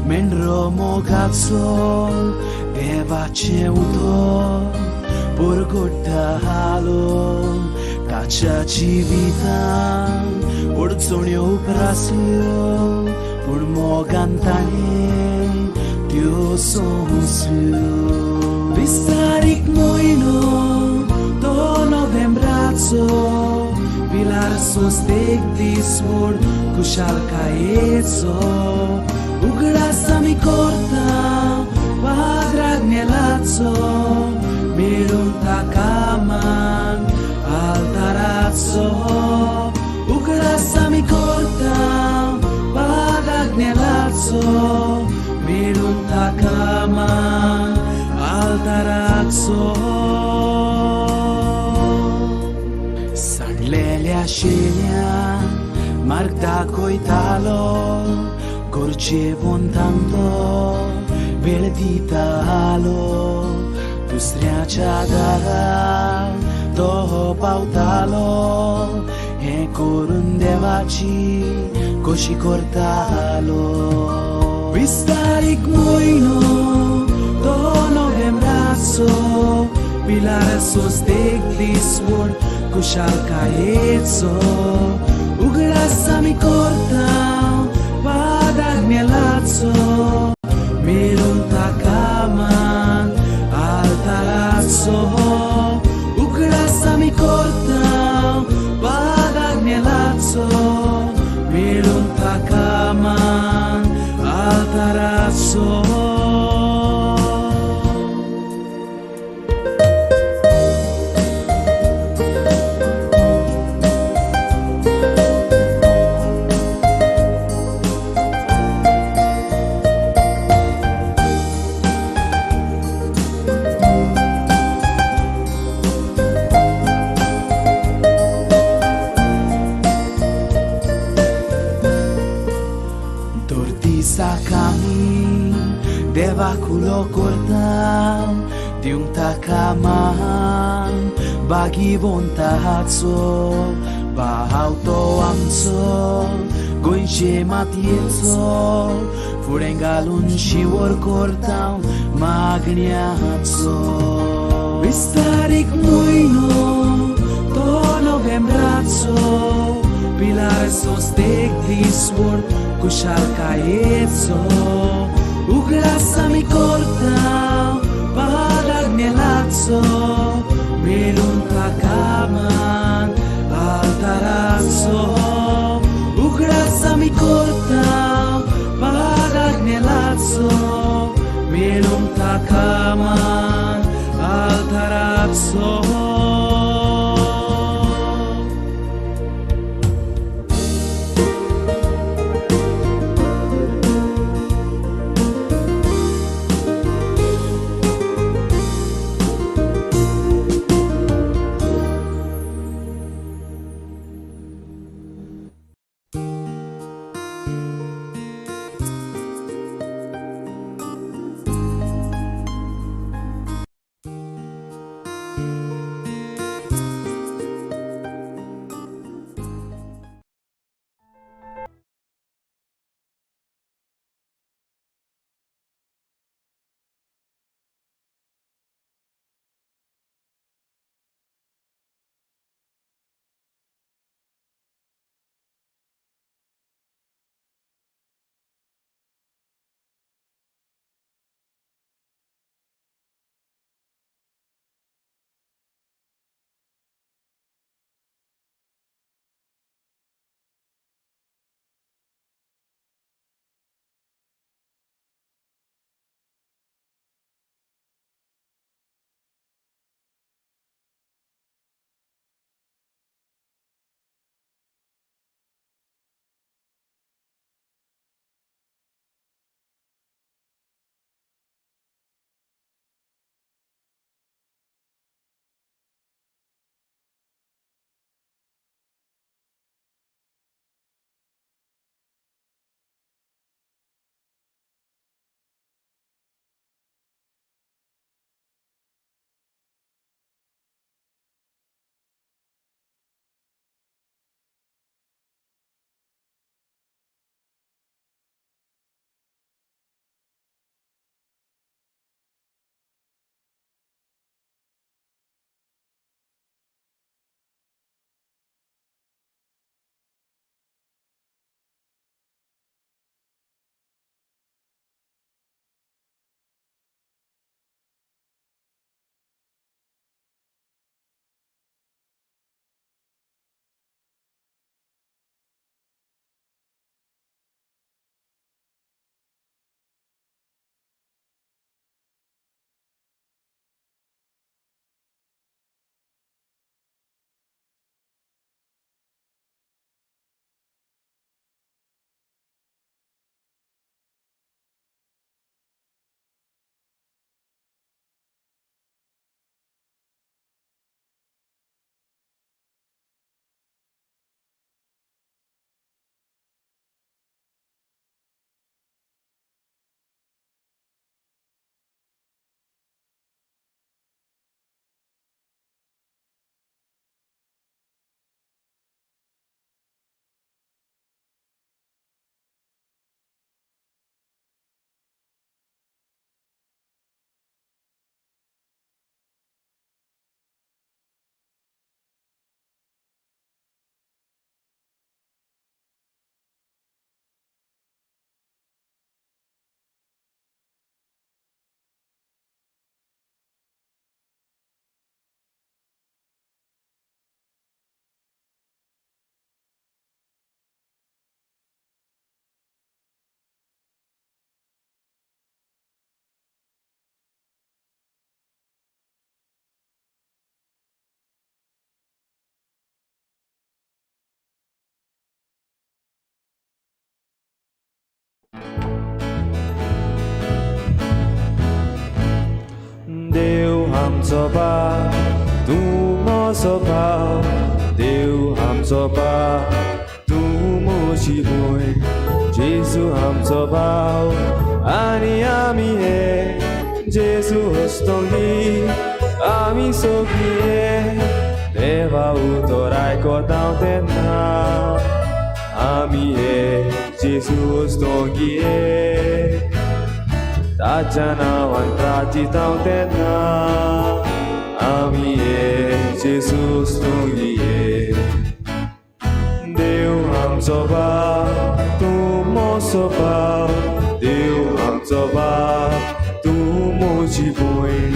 Menro mogazzol Devace udor Burgutta halo Cacciaci vita Urzonio prasio Urmo cantane Dio sonsu Vistarik moino Do novembrazzo Pilar sostek disvor Kushal caezo Ugrasa mi corta Padragnelazzo Mirunta kaman Altarazzo Ugrasa mi corta Padragnelazzo Mirunta kaman Altarazzo Sanlelea scelia Marta coitalo Corcevon tanto Veleditalo Tu striacciadara Toho pautalo E corundevaci Coși cortalo Vistarik moino To novembrazzo Pilar sostek disvor Cușal caezo Ugrasa mi corta Padragnelazzo Mirunta kaman Altarazzo Ugrasa mi corta Padragnelazzo Mirunta kaman Altarazzo Devaculo cortam Di un takaman Bagi vontazzo Bahauto amzo Goinche matiezzo Furengalun shiwor cortam Magniazzo Vistarik moino To novembrazzo Pilar sostek disvor Cușal caezo Ugrasa mi corta Padragnelazzo Mirunta kaman Altarazzo Ugrasa mi corta Padragnelazzo Mirunta kaman Altarazzo आमचो बाप तूं म्हजो भाव देव आमचो बाप तूं म्हजी भयण जेजू आमचो भाव आनी आमी हे जेजू हस्तोंगी आमी सगळीं हे देवा उतर आयकोता तेन्ना आमी हे जेजू हस्तोंगी हे ताच्या नांवान प्रार्थीता तेन्ना आमी हे जेजू हस्तोंगी हे देव आमचो बाप तूं म्हजो भाव देव आमचो बाप तूं म्हजी भयण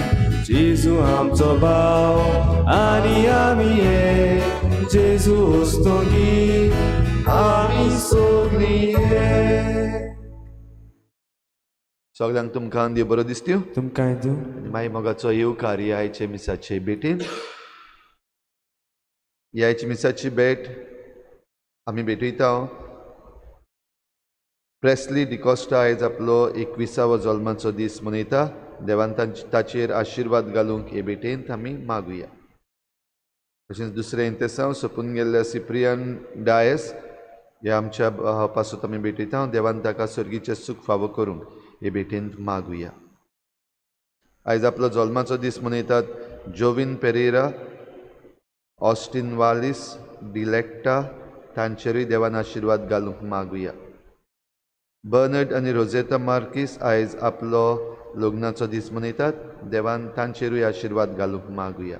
जेजू आमचो भाव आनी आमी हे जेजू हस्तोंगी आमी सगळीं हे सगळ्यांक तुमकां देव बरो दिसत्यो तुमकां दिवं आनी मागीर मोगाचो येवकार आयचे मिसाचे भेटेन ह्याची मिसाची भेट आमी भेटयता प्रेस्ली डिकॉस्टा आयज आपलो 21वा जल्माचो दीस मनयता देवान ताचेर आशिर्वाद घालूंक हे भेटेंत आमी मागुया तशेंच दुसरें इंतेसांव सोंपून गेल्ल्या सिप्रियन डायस ह्या आमच्या पासून आमी भेटयता देवान ताका सर्गीचें सूख फावो करूंक हे भेटेंत मागुया आयज आपलो जल्माचो दीस मनयतात जोविन पेरेरा ऑस्टीन वालिस डिलेक्टा तांचेरूय देवान आशिर्वाद घालूंक मागुया बर्नर्ड आनी रोजेता मार्कीस आयज आपलो लग्नाचो दीस मनयतात देवान तांचेरूय आशिर्वाद घालूंक मागुया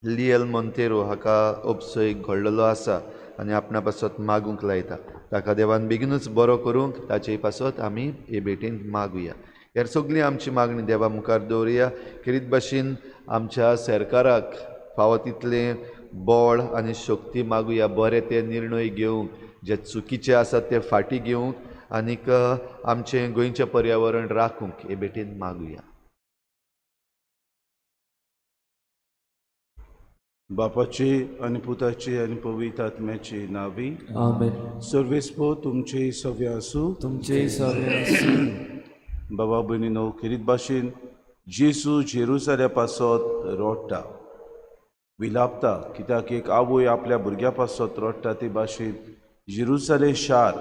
लियल मोंतेरो हाका उपसो एक घडलेलो आसा आनी आपणा पासत मागूंक लायता ताका देवान बेगीनूच बरो करूंक ताचे पासत आमी हे भेटेंत मागुया ह्यार सगळीं आमची मागणी देवा मुखार दवरुया खेरीत भाशेन आमच्या सरकाराक फावो तितलें बळ आनी शक्ती मागुया बरे ते निर्णय घेवंक जे चुकीचे आसात ते फाटीं घेवंक आनीक आमचें गोंयचें पर्यावरण राखूंक हे भेटेन मागुया बापाची आनी पुताची आनी पवित्र आत्म्याची नांवी आमेन सर्वेस्पो तुमचे सव्य आसूं तुमचे सगळे बाबा भयणीनो खेरीत भाशेन जेजू जेरुसल्या पासत रोडटा विलापता कित्याक एक आवय आपल्या भुरग्या पासत रोडटा ते भाशेन जेरुसलेम शार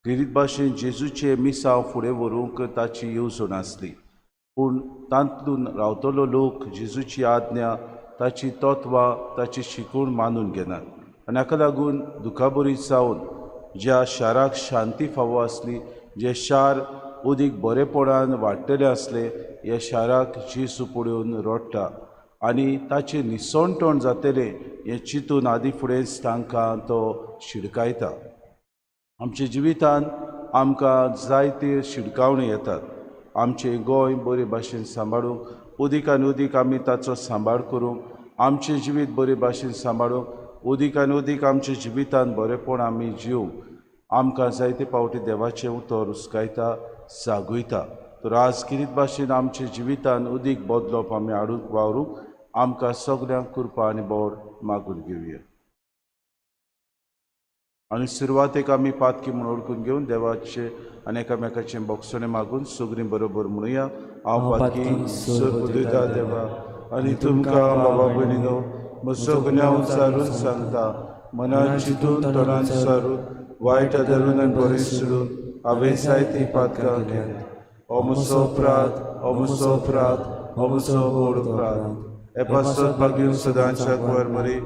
खेरीत भाशेन जेजूचे मिसांव फुडें व्हरूंक ताची येवजण आसली पूण तातूंत रावतलो लोक जेजूची आज्ञा ताची तत्वां ताची शिकवण मानून घेनात आनी हाका लागून दुखाबरी जावन ज्या शाराक शांती फावो आसली जे शार उदीक बरेपणान वाडटले आसले ह्या शाराक जेजू पळोवन रोडटा आनी ताचें निसणटण जातलें हें चिंतून आदी फुडेंच तांकां तो शिडकायता आमच्या जिवितान आमकां जायते शिडकावणी येतात आमचें गोंय बरे भाशेन सांबाळूंक उदीक आनी उदीक आमी ताचो सांबाळ करूंक आमचें जिवीत बरे भाशेन सांबाळूंक उदीक आनी उदीक आमच्या जिवितान बरेपण आमी जिवंक आमकां जायते फावटी देवाचें उतर हुस्कायता जागयता तर आज किरीत भाशेन आमच्या जिवितान उदीक बदलप आमी हाडूंक वावरूंक आमकां सगळ्यांक कृपा आनी बोड मागून घेवया आनी सुरवातेक आमी पातकी म्हूण ओळखून घेवन देवाचे आनी एकामेकाचें बोगसणें मागून सगळीं बरोबर म्हणुया हांव पातकी सोदुयता देवा आनी तुमकां बाबा भयणीनो म्हजो गुन्यांव विचारून सांगता मनान चिंतून तोंडान सारून वायट धरून आनी बरें सोडून हांवें जायतीं पातकां केलीं हो म्हजो अपराध हो म्हजो अपराध हो म्हजो व्हड अपराध हे पासत मागीर सदांच्या कुंवर मरी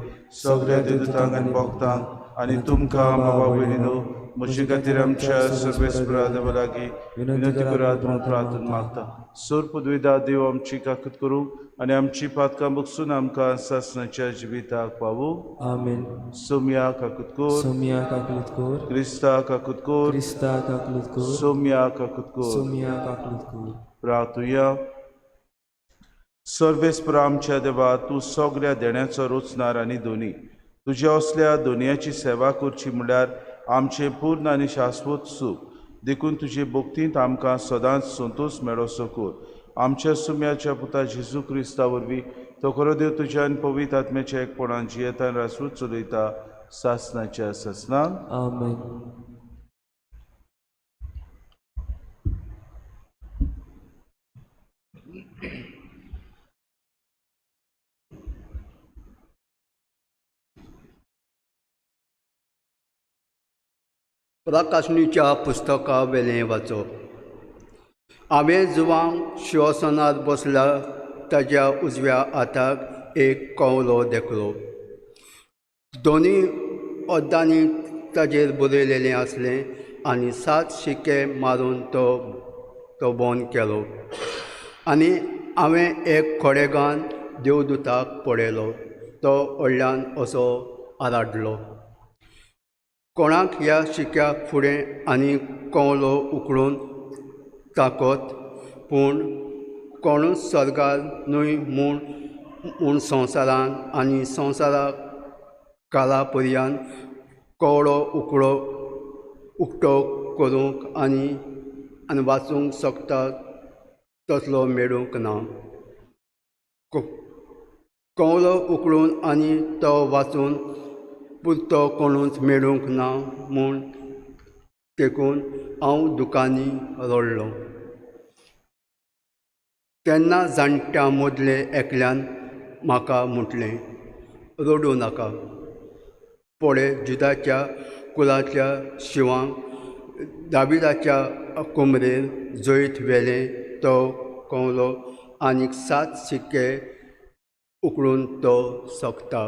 सगळ्या देवतांक आनी भक्तांक आनी तुमकां बाबा भयणीनो म्हजे खातीर आमच्या सर्वेस्परा देवा लागीं विनंती करात म्हूण प्रार्थना मागता सोर पदवीदा देव आमची काकूत करूं आनी आमची पातकां बगसून आमकां सासणाच्या जिविताक पावूं आमेन सोम्या काकूत कोर सोम्या काकलीत कोर क्रिस्ता काकूत कोर क्रिस्ता काकलीत कोर सोम्या काकूत कोर सोम्या काकलीत कोर प्रार्थुया सर्वेस्परा आमच्या देवा तूं सगळ्या देण्याचो रोचणार आनी दोनी तुज्या असल्या दोनयाची सेवा करची म्हळ्यार आमचें पूर्ण आनी शाश्वत सूख देखून तुजे भक्तींत आमकां सदांच संतोश मेळोसो कोर आमच्या सुम्याच्या पुता जेजू क्रिस्ता वरवीं तो खरो देव तुज्या आनी पवित्र आत्म्याच्या एकपणान जियेता आनी रासूच चलयता सासणाच्या ससनान आमेन प्रकाशणीच्या पुस्तका वेलें वाचप. हांवें जुवांक शिवसनार बसला ताच्या उजव्या हाताक एक कवलो देखलो. दोनी ओद्दांनी ताचेर बरयलेलें आसलें आनी 7 शिक्के मारून तो बंद केलो. आनी हांवें एक खोडेगान देवदूताक पळयलो. तो व्हडल्यान असो आराडलो. कोणाक ह्या शिक्क्याक फुडें आनी कवलो उखडून ताकत, पूण कोणूच स्वर्गार न्हय म्हूण संवसारान आनी संवसाराक काला पर्यंत कवळो उक्तो करूंक आनी वाचूंक शकता तसलो मेळूंक ना. कवलो उखडून आनी तो वाचून पुरतो कोणूच मेळूंक ना म्हूण देखून हांव दुखांनी रडलों. तेन्ना जाणट्या मदले एकल्यान म्हाका म्हटलें, रडूं नाका. पळय, जुदाच्या कुलांतल्या शिवांक दाविदाच्या कुमरेर जैत वेलें तो कवलो आनीक 7 शिक्के उखडून तो सोंपता.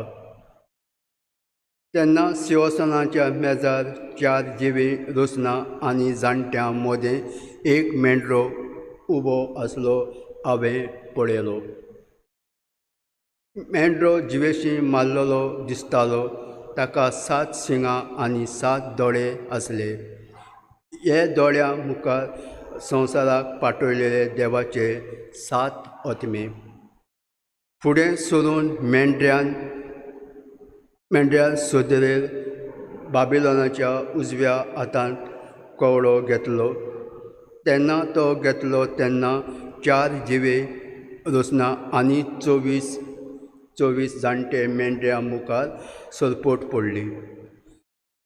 तेन्ना शिवसनाच्या मेजार 4 जिवी रुसनां आनी जाणट्यां मदें एक मेंढरो उबो आसलो हांवें पळयलो. मेंढरो जिवेशी मारलेलो दिसतालो. ताका 7 शिंगां आनी 7 दोळे आसले. हे दोळ्यां मुखार संवसाराक पाठयलेले देवाचे 7 आत्मे. फुडें सरून मेंढऱ्यान सोदरेर बाबिलोनाच्या उजव्या हातांत कवळो घेतलो. तेन्ना तो घेतलो तेन्ना 4 जिवे रुसनां आनी 24 जाणटे मेंढऱ्या मुखार सरपट पडली.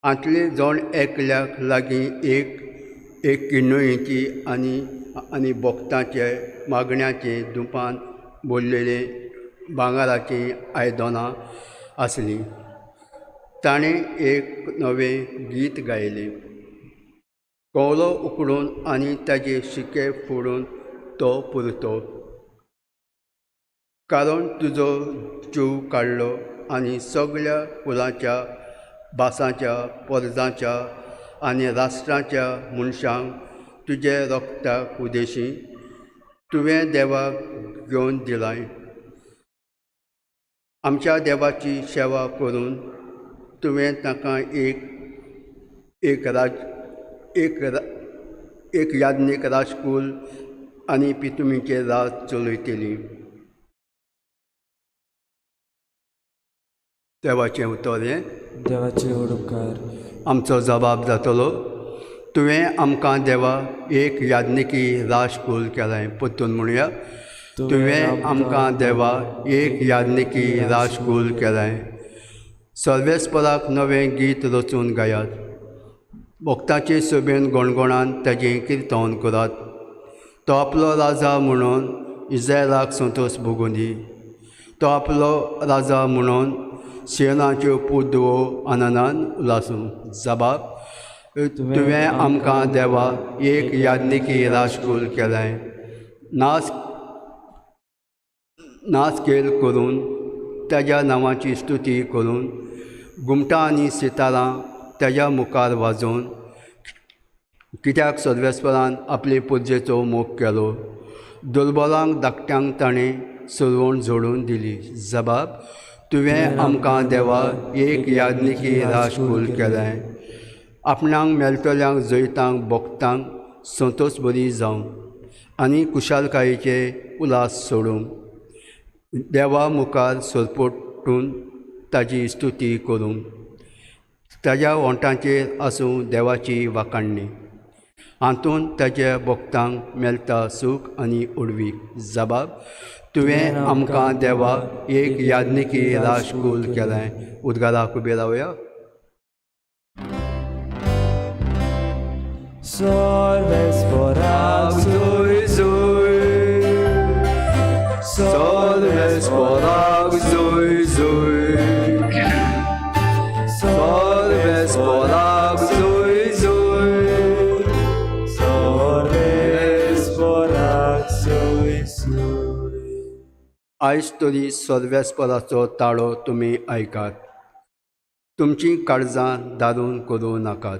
आतली जण एकल्याक लागीं एक किण्णोयेची आनी बोगतांचे मागण्याचे धुपान भरलेली भांगाराची आयदनां आसलीं. ताणें एक नवें गीत गायलें. कवलो उखडून आनी ताचे शिक्के फोडून तो पुरतो. कारण तुजो जीव काडलो आनी सगळ्या कुलांच्या, भासांच्या, परजांच्या आनी राष्ट्रांच्या मनशांक तुजे रगताक उदेशी तुवें देवाक घेवन दिलाय. आमच्या देवाची सेवा करून तुवें ताका एक याज्ञीक राजकूल आनी पितुमीचेर राज चलयतली. देवाचें उतर हें. देवाचे उपकार. आमचो जबाब जातलो, तुवें आमकां देवा एक याज्ञिकी राजकूल केलाय. परतून म्हणुया, तुवें आमकां देवा एक याज्ञिकी राजकूल केलाय. सर्वेस्पराक नवें गीत रचून गायात. भक्ताचे सभेन गणगणान ताचें किर्तन करात. तो आपलो राजा म्हणून इस्रायलाक संतोश भोगूं दी. तो आपलो राजा म्हणून सियोनाच्यो पुदवो आनंदान उलासूं. जबाब, तुवें आमकां देवा एक याज्ञिकी राजकूल केलाय. नाच खेळ करून ताज्या नांवाची स्तुती करून घुमटां आनी सितारां ताज्या मुखार वाजोवन, कित्याक सर्वेस्परान आपले पुजेचो मोग केलो. दुर्बलांक धाकट्यांक ताणें सरवण जोडून दिली. जबाब, तुवें आमकां देवा एक याज्ञिकी राजकूल केलाय. आपणांक मेळटल्यांक जैतांक भोगतांक संतोश बरी जावं आनी कुशालकायेचे उलास सोडूंक. देवा मुखार सरपटून ताजी स्तुती करूंक. ताज्या वोंटांचेर आसूं देवाची वाखाणणी. हातूंत ताज्या भोगतांक मेळटा सूख आनी उडवीक. जबाब, तुवें आमकां देवा एक याज्ञिकी राजकूल केलाय. उद्गाराक उबे रावया. सर्वेस्पराक जोय जोय, सर्वेस्पराक जोय जोय, सर्वेस्पराक जोय जोय. आयज तरी सर्वेस्पराचो ताळो तुमी आयकात. तुमची काळजां दारून करूं नाकात.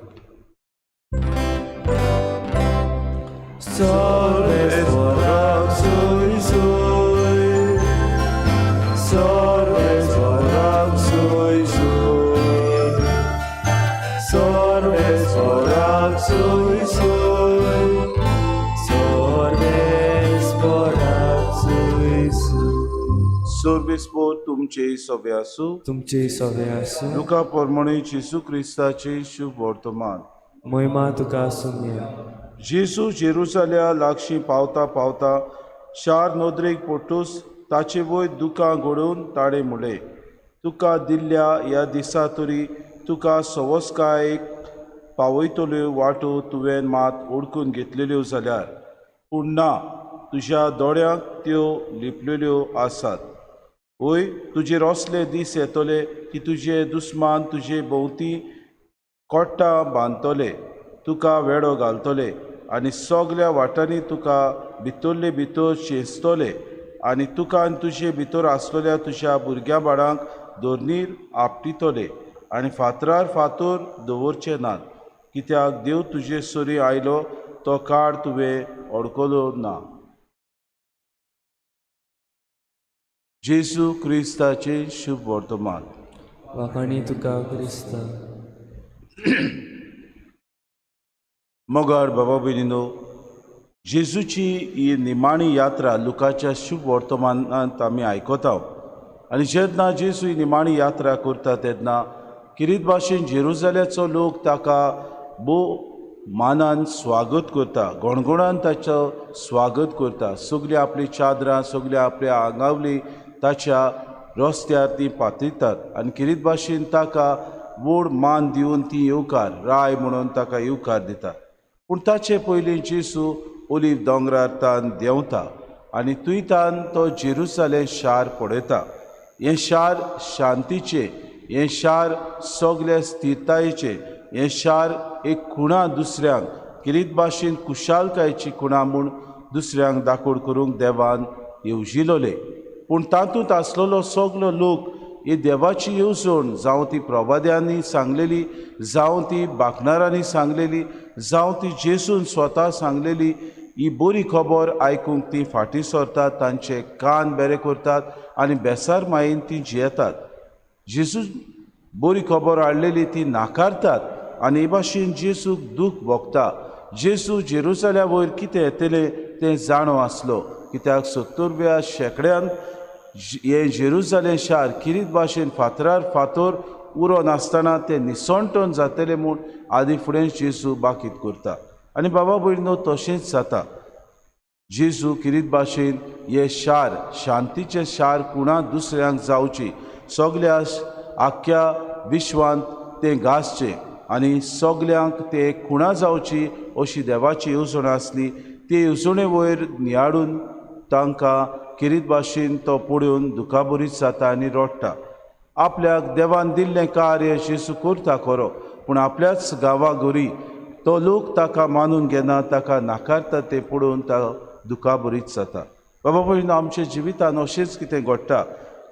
सर्वेस्पराक सोय सोय, सर्वेस्पराक सोय सोय, सर्वेस्पराक सोय सोय, सर्वेस्पराक सोय सोय. सर्वेस्पर तुमचे सवे आसूं. तुमचे सवे आसूं. लुका प्रमाणे जेजू क्रिस्ताचे शुभ वर्तमान. महिमा तुका आसूं. जेजू जेरुसाल्या लागशीं पावता पावता शार नोदरेक पडटूच ताचे वयर दुकां घडोवन ताणें म्हणलें, तुका दिल्ल्या ह्या दिसा तरी तुका सवस्कायेक पावयतल्यो वाटो तुवें मात ओडकून घेतलेल्यो जाल्यार, पूण ना, तुज्या दोळ्यांक त्यो लिपलेल्यो आसात. वय तुजेर असले दीस येतले की तुजे दुस्मान तुजे भोंवती कोट्टां बांदतले, तुका वेडो घालतले आनी सगल्या वाटांनी तुका भितरले भितर चेंचतले आनी तुका आनी तुजे भितर आसलेल्या तुज्या भुरग्या बाळांक दोरनीर आपटितले आनी फातरार फातर दवरचे नात, कित्याक देव तुजे सोरी आयलो तो काळ तुवें अडकलो ना. जेजू क्रिस्ताचे शुभ वर्तमान. वाखाणी तुका क्रिस्ता. मोगाळ बाबा भयणीनो, जेजूची ही निमाणी यात्रा लुकाच्या शुभ वर्तमानांत आमी आयकता. आनी जेन्ना जेजू ही निमाणी यात्रा करता तेन्ना किरीत भाशेन जेरुसाल्याचो लोक ताका भोव मानान स्वागत करता, गणगणान ताचो स्वागत करता. सगळीं आपली चादरां, सगळीं आपल्या आंगावली ताच्या रस्त्यार ती पातयतात आनी किरीत भाशेन ताका व्हड मान दिवन ती येवकार राय म्हणून ताका येवकार दिता. पूण ताचे पयलीं जेजू ओलीव दोंगरार तान देंवता आनी थंयतान तो जेरुसालेम शार पळयता. हें शार शांतीचें, हें शार सगल्या स्थिरतायेचें, हें शार एक खुणा दुसऱ्यांक किरीत भाशेन कुशालकायेची खुणा म्हूण दुसऱ्यांक दाखोड करूंक देवान येवजिलोले. पूण तातूंत आसलेलो सगलो लोक ही देवाची येवजण जावं ती प्रवाद्यांनी सांगलेली, जावं ती बाखणारांनी सांगलेली, जावं ती जेजून स्वता सांगलेली ही बरी खबर आयकूंक ती फाटीं सरतात, तांचे कान बरे करतात आनी बेसार मायेन ती जियेतात. जेजू बरी खबर हाडलेली ती नाकारतात आनी हे भाशेन जेजूक दूख भोगता. जेजू जेरुसाल्या वयर कितें येतलें तें जाणो आसलो, कित्याक 70व्या शेंकड्यान हें जेरुसालेम शार किरीत भाशेन फातरार फातर उरो नासतना तें निसणटोन जातलें म्हूण आदी फुडें जेजू बाकीत करता. आनी बाबा भयणीनो, तशेंच जाता. जेजू किरीत भाशेन हें शार, शांतीचें शार कुणा दुसऱ्यांक जावची, सगल्या आख्या विश्वांत तें गाजचें आनी सगल्यांक तें खुणा जावची अशी देवाची येवजण आसली. ते येवजणे वयर नियाडून तांकां किरीत भाशेन तो पळोवन दुखाबरीत जाता आनी रडटा. आपल्याक देवान दिल्लें कार्य जेजू करता खरो, पूण आपल्याच गांवागोरी तो लोक ताका मानून घेना, ताका नाकारता तें पळोवन तो दुखाबरीत जाता. बाबा भयणीनो, आमच्या जिवितान अशेंच कितें घडटा.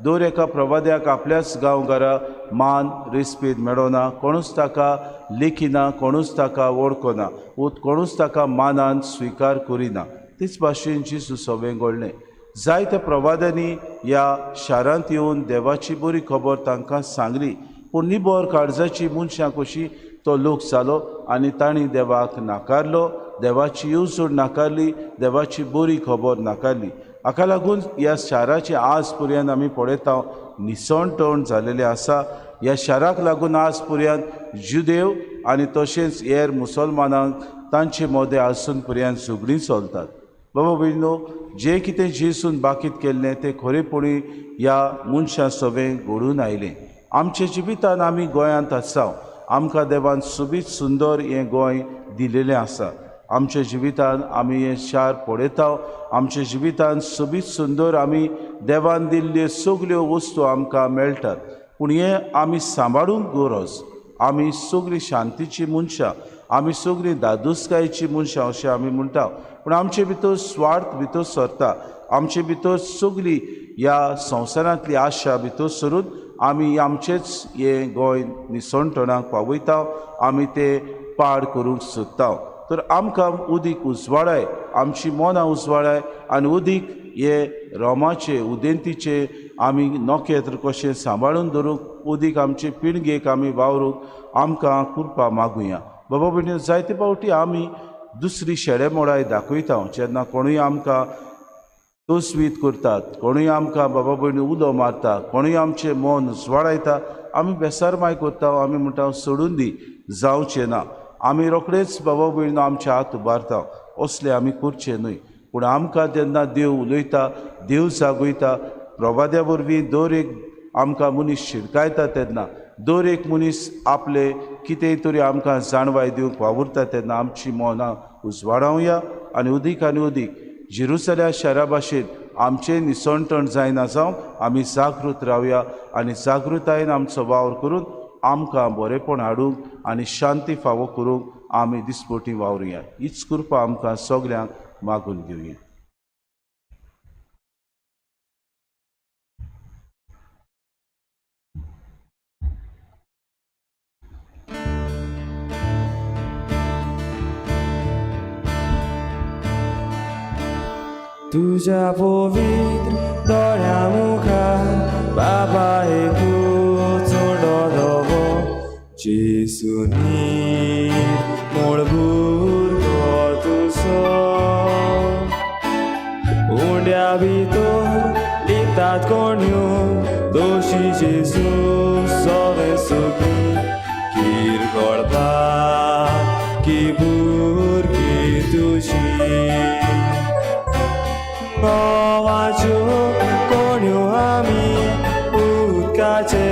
दर एका प्रवाद्याक आपल्याच गांवघरा मान रेस्पेद मेळना, कोणूच ताका लेखिना, कोणूच ताका वळखना, कोणूच ताका मानान स्विकार करिना. तेच भाशेन जेजू सवें घडलें. जायत्या प्रवाद्यांनी ह्या शारांत येवन देवाची बरी खबर तांकां सांगली, पूण निबर काळजाची मनशां कशी तो लोक जालो आनी तांणी देवाक नाकारलो, देवाची येवजण नाकारली, देवाची बरी खबर नाकारली. हाका लागून ह्या शाराची आज पर्यंत आमी पळयता निसणटोण जालेलें आसा. ह्या शाराक लागून आज पर्यंत जुदेव आनी तशेंच हेर मुसलमानांक तांचे मोदें आसून पर्यंत झगडीं चलतात. बाबा भयणीनो, जें कितें जेजून बाकीत केल्लें तें खरेपणी ह्या मनशां सवें घडून आयलें. आमच्या जिवितान आमी गोंयांत आसा, आमकां देवान सोबीत सुंदर हें गोंय दिलेलें आसा. आमच्या जिवितान आमी हें शार पळयता, आमच्या जिवितान सोबीत सुंदर आमी देवान दिल्ल्यो सगल्यो वस्तू आमकां मेळटात, पूण हें आमी सांबाळूंक गरज. आमी सगळीं शांतीचीं मनशां, आमी सगळीं दादोसकायेचीं मनशां अशें आमी म्हणटा, पूण आमचे भितर स्वार्थ भितर सरता. आमचे भितर सगळीं ह्या संवसारांतली आशा भितर सरून आमी आमचेच हे गोंय निसणटणाक पावयता, आमी ते पाड करूंक सोदता. तर आमकां उदीक उजवाडाय, आमची मनां उजवाडाय आनी उदीक हे रोमाचे उदेंतीचे आमी नोखेत्र कशें सांबाळून दवरूंक उदीक आमचे पिळगेक आमी वावरूंक आमकां कृपा मागुया. बाबा भयणी, जायते फावटी आमी दुसरी शेडेमोडाय दाखयता. जेन्ना कोणूय आमकां तोसवीत करतात, कोणूय आमकां बाबा भयणी उलो मारता, कोणूय आमचें मन उजवाडायता, आमी बेसारमाय करता, आमी म्हणटा सोडून दी, जावचें ना. आमी रोखडेच बाबा भयणीनो आमचे हात उबारता, असले आमी करचे न्हय. पूण आमकां जेन्ना देव उलयता, देव जागयता, प्रभाद्या वरवीं दर एक आमकां मनीस शिडकायता तेन्ना, दर एक मनीस आपले कितेंय तरी आमकां जाणवाय दिवंक वावुरता तेन्ना आमची मनां उजवाडावया आनी उदीक जेरुसलेम शारा भाशेन आमचें निसणटण जायना जावं आमी जागृत रावया आनी जागृतायेन आमचो वावर करून आमकां बरेपण हाडूंक आनी शांती फावो करूंक आमी दिसपटी वावरुया. हीच कृपा आमकां सगल्यांक मागून घेवया. तुझ्या पवित्र दोळ्या मुखार बाबा एकूच डोळो जेसुनी मूळभूत तुसो उंड्या भितर लिपतात कोण्यो दोशी जेसू सवे सुखी कीर करता की भुरगी तुझी Novacio konio ami utkache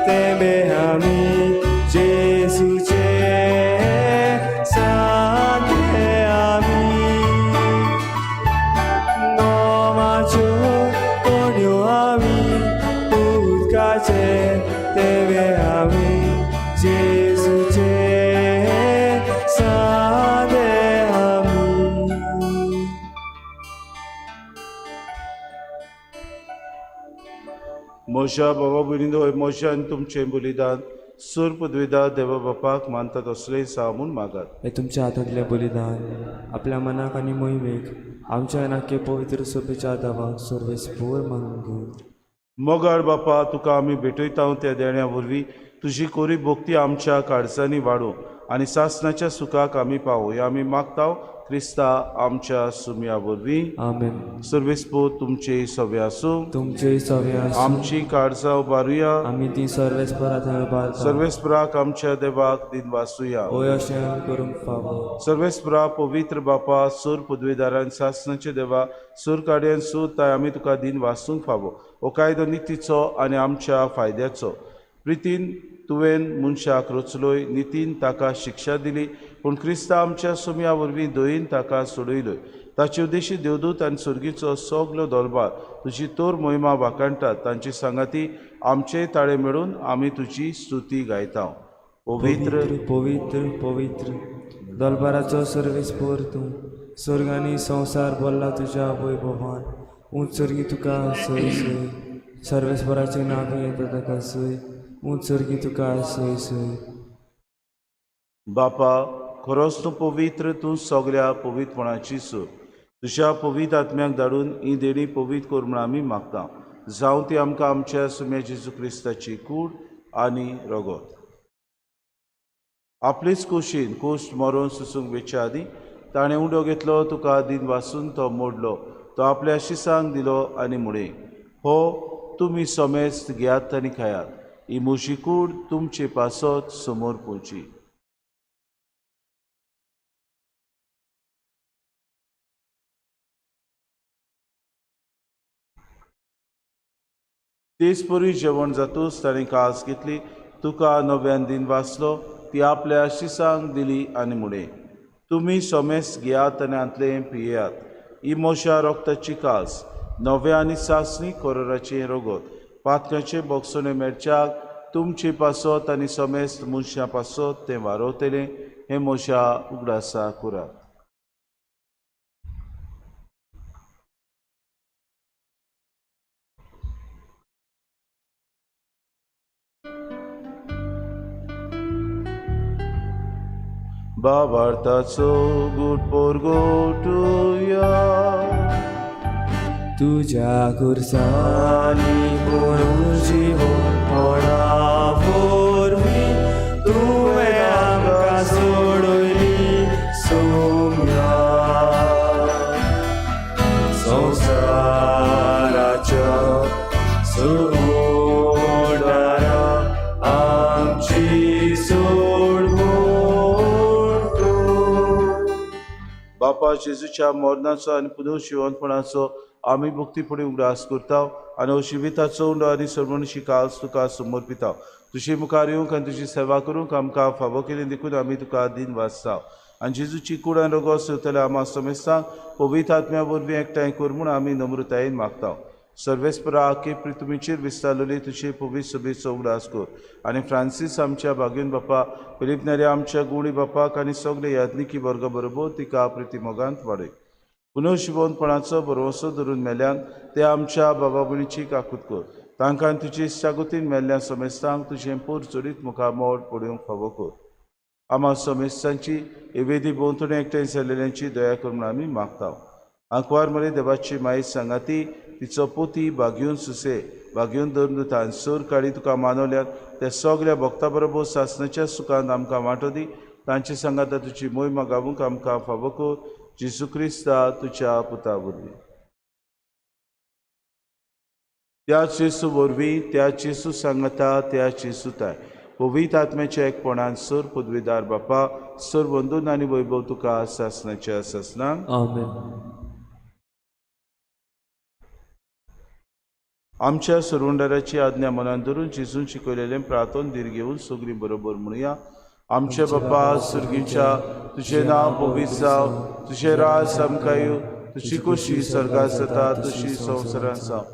tebe ami Jesuche sante ami Novacio konio ami utkache tebe ami Jesuche sante ami. म्हज्या बाबा भयणीनो, म्हज्यान तुमचें बलिदान सूर पदवीदार देवा बापाक मानतात असलें सामून मागात. हे तुमच्या हातांतलें बलिदान आपल्या मनाक आनी मोहिमेक आमच्या नाके पवित्र सोबेच्या दावाक सर्वेस्पोर मानून घेवन मोगाळ बापा, तुका आमी भेटयता त्या देण्या वरवीं तुजी कोरी भक्ती आमच्या काळजांनी वाडूं आनी सासणाच्या सुखाक आमी पावो हें आमी मागता क्रिस्ता आमच्या सुमया वरवीं. आमेन. सर्वेस्पो तुमचे सवे आसूं, तुमचे सवे आसूं. आमची काळजां उबारुया, आमी ती सर्वेस्परांत उबारता. सर्वेस्पराक आमच्या देवाक दिन वाचुया. ओय अशें करूंक फावो. सर्वेस्परा पवित्र बापा, सूर पदवीदारान सासणाचे देवा, सूर काड्यान सुताय आमी तुका दिन वाचूंक फावो. हो कायदो नितीचो आनी आमच्या फायद्याचो. प्रितीन तुवें मनशाक रचलोय, नितीन ताका शिक्षा दिली, पूण क्रिस्ता आमच्या सुमया वरवीं दयेन ताका सोडयलोय. ताचे उद्देशी देवदूत आनी सुर्गीचो सगलो दरबार तुजी तोर मोहिमा वाखाणटात. तांची सांगाती आमचे ताळे मेळून आमी तुजी स्तुती गायता. पवित्र पवित्र पवित्र दरबाराचो सर्वेस्पोर तूं, स्वर्ग आनी संवसार भरला तुज्या वैभवान. उंच सर्गी तुका सय सय, सर्वेस्पराचें नांव येता ताका सय, उंच सर्गी तुका सय सय. बापा, खरोच तूं पवित्र, तूं सगल्या पवित्रपणाची सूर. तुज्या पवित्र आत्म्याक धाडून ही देणी पवित्र कर म्हूण आमी मागता. जावं ती आमकां आमच्या सुम्या जेजू क्रिस्ताची कूड आनी रगत. आपलीच कुशीन कुश्ट मरून सुसूंक वेच्या आदी ताणें उंडो घेतलो, तुका दिन वाचून तो मोडलो, तो आपल्या शिसांक दिलो आनी मुळे हो तुमी सोमेस्त घेयात आनी खायात. ही म्हजी कूड तुमचे पासत समोर पोवची. तेच परी जेवण जातूच ताणें कास घेतली, तुका नव्यान दिन वाचलो, ती आपल्या शिसांक दिली आनी मुळे तुमी सोमेस्त घेयात आनी आंतले पियेयात. ही म्हज्या रोगताची कास, नव्या आनी सासणी कोरोराचें रगत, पातकाचे बोगसोने मेरच्याक तुमचे पासत आनी सोमेस्त मनशां पासत तें वारोवतलें. हें म्हज्या उगडासा करात. बाबार्थाचो गूट पोरगोटुया तुझ्या खुर्सानी बरोबर जीवन पडा वरवीं तुवें आमकां सोडली सोम्या संवसाराच्या सोडारा आमची सोड म्हूण तूं. बापा जेजूच्या मरणाचो आनी पुनर्जीवनपणाचो आमी भक्ती फुडें उगडास करता आनी जिविताचो उंडो आनी सर्वणशी काळज तुका समर्पिता. तुजी मुखार येवंक आनी तुजी सेवा करूंक आमकां फावो केली देखून आमी तुका दिन वाचता आनी जेजूची कूड आनी रगत सेवतले आमा समेस्तांक पवित्र आत्म्या वरवीं एकठांय कर म्हूण आमी नम्रतायेन मागता. सर्वेस्परा आखे पृथ्वीचेर विस्तारलेली तुजे पवित्र सभेचो उगडास कर आनी फ्रांसीस आमच्या भाग्यन बापा, फिलीप नेरे आमच्या गुणी बापाक आनी सगळे याज्ञिकी वर्गा बरोबर तिका प्रितीमोगांत वाडय. पुनर्जीवनपणाचो भरवंसो धरून मेल्यान ते आमच्या बाबा भयणीची काकूत कर. तांकां तुजी इश्टागतीन मेल्ल्या समेस्तांक तुजें पोर चडीत मुखार मोड पडूंक फावो कर. आमा समेस्तांची एवेदी भोंवतणी एकठांय जाल्ल्यांची दया कर म्हूण आमी मागता. आंकवार मरे देवाची माई सांगाती तिचो पोती भाग्यून सुसे भाग्यून धरून सूर काडी तुका मानवल्यात त्या सगळ्या भक्तां बरोबर सासणाच्या सुखांत आमकां वांटो दी. तांचे सांगाता तुजी मोहीम गावूंक आमकां फावो कर. जेजू क्रिस्ता तुज्या पुता वरवीं. त्या जेजू वरवीं, त्या जेजू सांगता, त्या जेजूताय पवित्र आत्म्याच्या एकपणान सर पदवीदार बापा, सर वंदून आनी वैभव तुका सासणाच्या सासणांक. आमेन. आमच्या सर्वंडाराची आज्ञा मनान धरून जेजून शिकयलेलें प्रार्थन धीर घेवन सगळीं बरोबर म्हणुया. आमचे बापा सुर्गीच्या, तुझे नांव पवित्र जाव, तुझे राज आमकां येवं, तुजी कुशी स्वर्गांत जाता तशी संवसारांत जावं.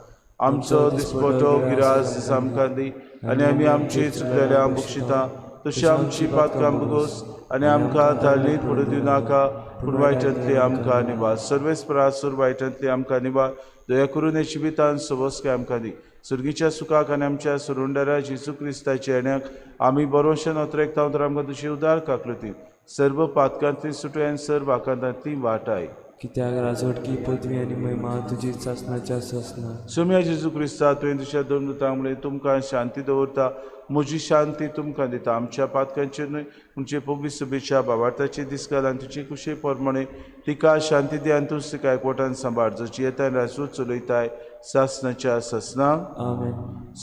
आमचो दिसपटो गिरास आमकां दी आनी आमी आमची चुकलेल्या बक्षिता तशी आमची पातकां बगोस आनी आमकां धाडलीत पडूं दिवं नाका पूण वायटांतली आमकां निवार. सर्वेस्परासूर वायटांतली आमकां निवार. दया करून हे जिवितांत सवस्काय आमकां दी. सुर्गीच्या सुखाक आनी आमच्या सुरुंडारा जेजू क्रिस्ताच्या येण्याक आमी बरोवशेन अत्रेक तांतर आमकां तुजी उदार काकलुती सर्व पातकांतली सुटय आनी सर्व आकांतांतली वाटाय. कित्याक राजवटकी पदवी आनी महिमा तुजी सासणाच्या सासना. सोम्या जेजू क्रिस्ता तुवें तुज्या दोन दुतांमुळे तुमकां शांती दवरता. म्हजी शांती तुमकां दिता. आमच्या पातकांचेर न्हय तुमचे पवित्र सभेच्या भावार्थाचे दिसकाल आनी तुजे कुशे प्रमाणे तिका शांती दी आनी तूं तिका एकवटान सांबाळ जशी येता राजवट चलयताय सासणाच्या सासनांक. आमेन.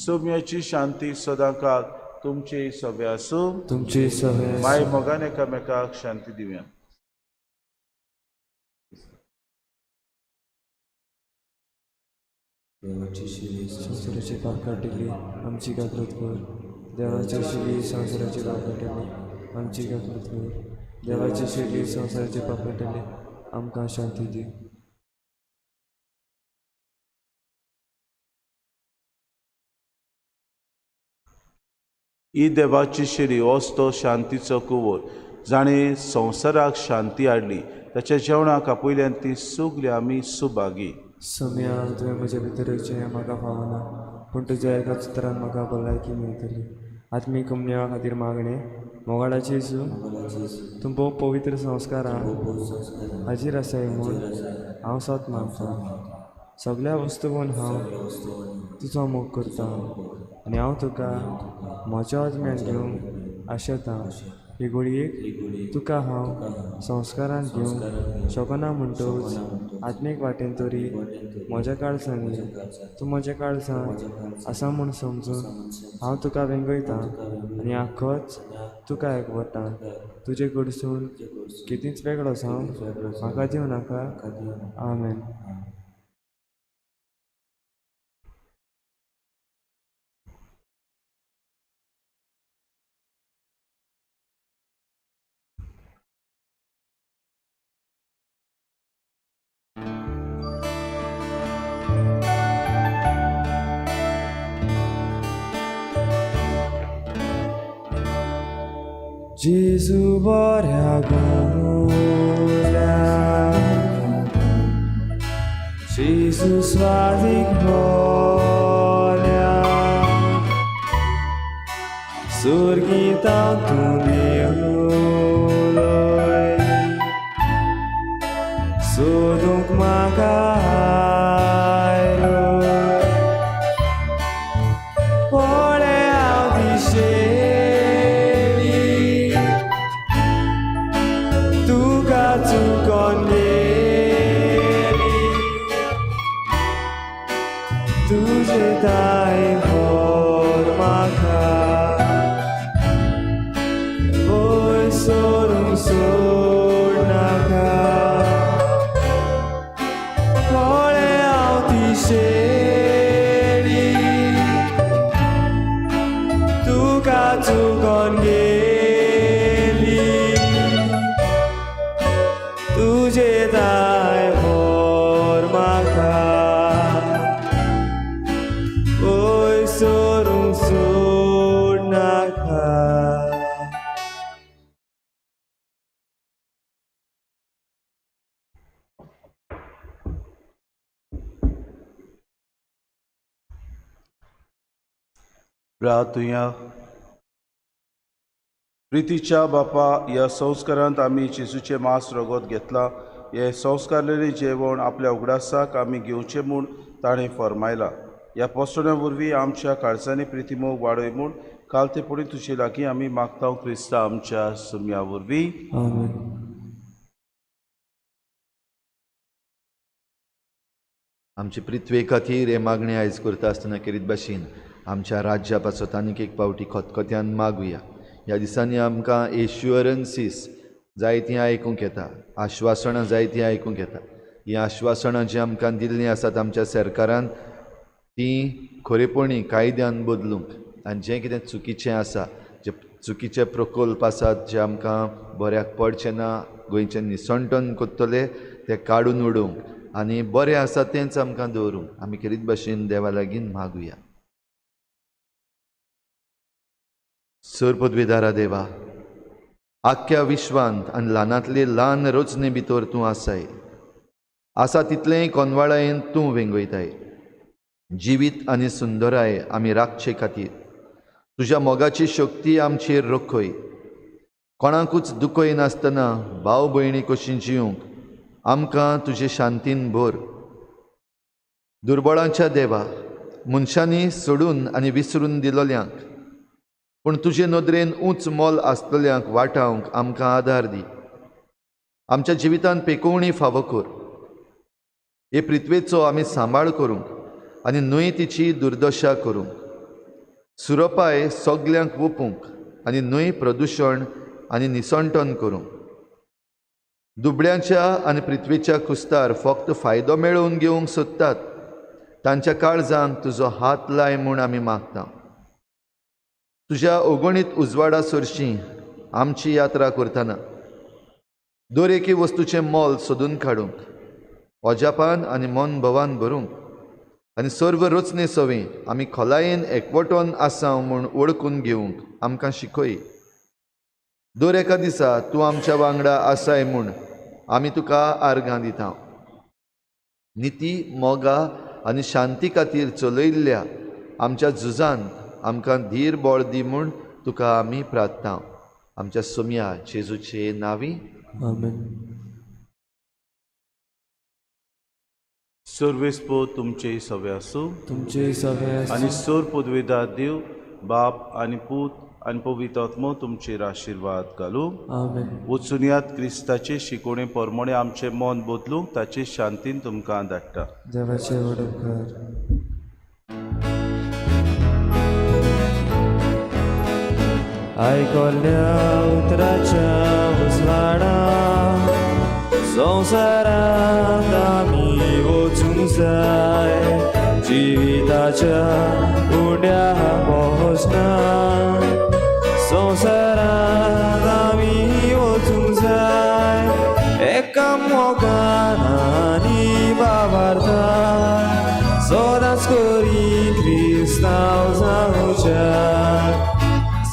सोम्याची शांती सदां काळ तुमचे सभे आसूं. तुमची सवय माय मोगान एकामेकाक शांती दिव्या. संसाराची पाप काटिल्ली आमची काकूत कर. देवाची शिली संसाराची पाप काटिल्ली आमची काकूत कर. देवाची शिली संसाराची पाप काटिल्ली आमकां शांती दी. ही देवाची शिरी होच तो शांतीचो कुंवर जाणें संवसाराक शांती हाडली. ताच्या जेवणाक आपयल्यान ती सुगली आमी सुभागी. सोम्या तुवें म्हजे भितर येवचें म्हाका फावना पूण तुज्या एका चित्रान म्हाका भलायकी मेळटली. आत्मीक कमनिया खातीर मागणें मोगाडाची येसू तूं भोव पवित्र संस्कारां हाजीर आसाय म्हूण हांव सत मागतां. सगळ्या वस्तूंक हांव तुजो मोग करतां आनी हांव तुका म्हज्या आत्म्यान घेवंक आशेतां. ही घडयेक तुका हांव संस्कारान घेवंक शकना म्हणटूच आत्मीक वाटेन तरी म्हज्या काळजांनी तूं म्हज्या काळजांत आसा म्हूण समजून हांव तुका वेंगयतां आनी आख्खोच तुका एकवटां. तुजे कडसून कितेंच वेगळो जावंक म्हाका दिवं नाका. आमेन. जेजू बऱ्या गोल्या जेजू स्वादीक बोल्या सुर्गीतांतून येयलो तुझे दाय भोर म्हाका वय सोडूंक सोडनाका कोळे हांव ती शेळी तुका चुकोन गेली तुझे दाय भोर म्हाका वय सोडूंक सोडनाका प्रार्थुया. प्रितीच्या बापा, ह्या संस्कारांत आमी जेजूचे मांस रगत घेतला. हे संस्कारलेले जेवण आपल्या उगडासाक आमी घेवचें म्हूण ताणें फरमायला. ह्या पोसड्या वरवीं आमच्या काळजांनी प्रिती मोग वाडय म्हूण कालतेपणी तुजे लागीं आमी मागता क्रिस्ता आमच्या सुम्या वरवीं. आमेन. आमचे पृथ्वे खातीर हे मागणी आयज करता आसतना करीत भाशेन आमच्या राज्या पासत आनीक एक पावटी खतखत्यान मागुया. ह्या दिसांनी आमकां एश्युरन्सीस जायतीं आयकूंक येता, आश्वासनां जायतीं आयकूंक येता. हीं आश्वासनां जीं आमकां दिल्लीं आसात आमच्या सरकारान तीं खरेपणी कायद्यान बदलूंक आनी जें कितें चुकीचें आसा, जे चुकीचे प्रकल्प आसात जे आमकां बऱ्याक पडचे ना, गोंयचें निसंटन कोत्तले ते काडून उडोवंक आनी बरें आसा तेंच आमकां दवरूंक आमी करीत भाशेन देवा लागीं मागुया. सरपदवेदारा देवा, आख्ख्या विश्वांत आनी ल्हानांतले ल्हान रचने भितर तूं आसाय. आसा तितलेंय कोनवाळायेन तूं वेंगयताय. जिवीत आनी सुंदराय आमी राखचे खातीर तुज्या मोगाची शक्ती आमचेर रखय. कोणाकूच दुखय नासतना भाव भयणी कशीं जिवंक आमकां तुजे शांतीन भर. दुर्बळांच्या देवा, मनशांनी सोडून आनी विसरून दिलोल्यांक पूण तुजे नदरेन उंच मोल आसतल्यांक वाटावंक आमकां आदार दी. आमच्या जिवितांत पेकोवणी फावो कर. हे पृथ्वेचो आमी सांबाळ करूंक आनी न्हय तिची दुर्दशा करूंक, सुरपाय सगल्यांक ओपूंक आनी न्हय प्रदुशण आनी निसंटन करूंक. दुबळ्यांच्या आनी पृथ्वेच्या कुस्तार फक्त फायदो मेळोवन घेवंक सोदतात तांच्या काळजांक तुजो हात लाय म्हूण आमी मागता. तुज्या अगणीत उजवाडा सरशीं आमची यात्रा करतना दर एके वस्तूचें मोल सोदून काडूंक, ओजापान आनी मन भवान भरूंक आनी सर्व रचने सवें आमी खोलायेन एकवटोन आसांव म्हूण वळखून घेवंक आमकां शिकय. दर एका दिसा तूं आमच्या वांगडा आसाय म्हूण आमी तुका आर्गां दिता. निती, मोगा आनी शांती खातीर चलयल्ल्या आमच्या झुजांत आमकां धीर बळ दी म्हूण तुका आमी प्रार्थना. आमच्या सोम्या जेजूचे नांवीं. आमेन. सर्वेस्पो तुमचे सवे आसूं तुमचे सगळे आनी सर पदवेदार देव बाप आनी पूत आनी पवित्र आत्मो तुमचेर आशिर्वाद घालूं. आमेन. वचून यात क्रिस्ताचे शिकोवणे प्रमाणे आमचें मन बदलूंक ताचे शांतीन तुमकां धाडटा. देवाचे वडोवकार. आयकोल्ल्या उतराच्या उजवाडा संवसारांत आमी वचूंक जाय. जिविताच्या उंड्या पोहोचना संवसारांत आमी वचूंक जाय. एका मोगान आनी बाबार्थान सदांच करी क्रिस्तांव जावच्या.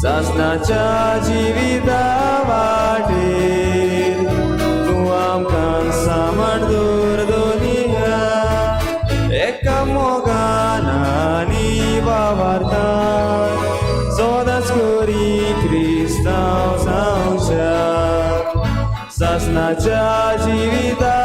सासणाच्या जिविता वाटेर तूं आमकां सांबाळ दवर दोनिया. एका मोगान आनी बाबार्थान सदांच करी क्रिस्तांव जावच्या. सासणाच्या जिविता